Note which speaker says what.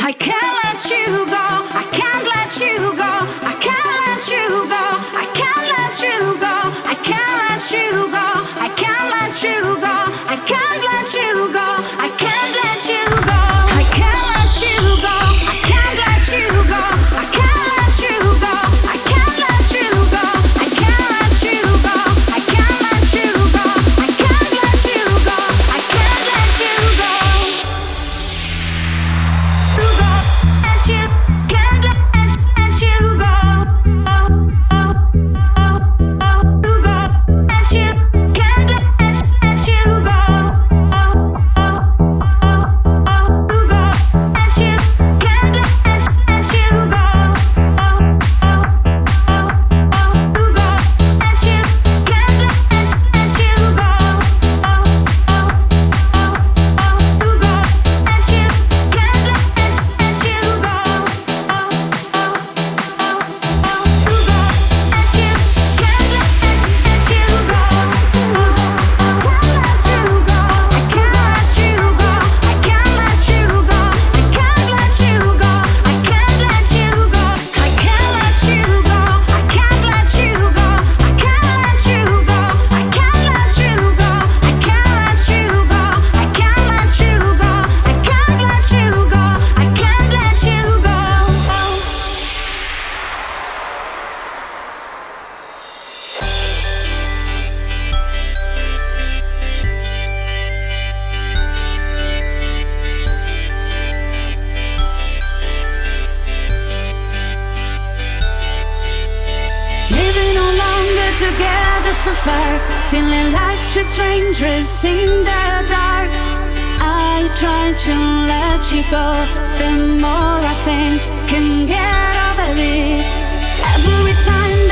Speaker 1: I can't let you go. I can't let you go. I can't let you go. I can't let you go. I can't let you go. I can't let you go. I can't let you go. I can't let you go. I can't let you go. I can't let you go. I can't let you go. I can't let you go. I can't let you go. I can't let you go. I can't let you go. I can't let you go. Let you can't let you go. Let you can't let you go. Let you can't let you go. Let you can't let you go. Let you can't let you go. Living no longer together so far, feeling like two strangers in the dark. I try to let you go, the more I think can get over it. Every time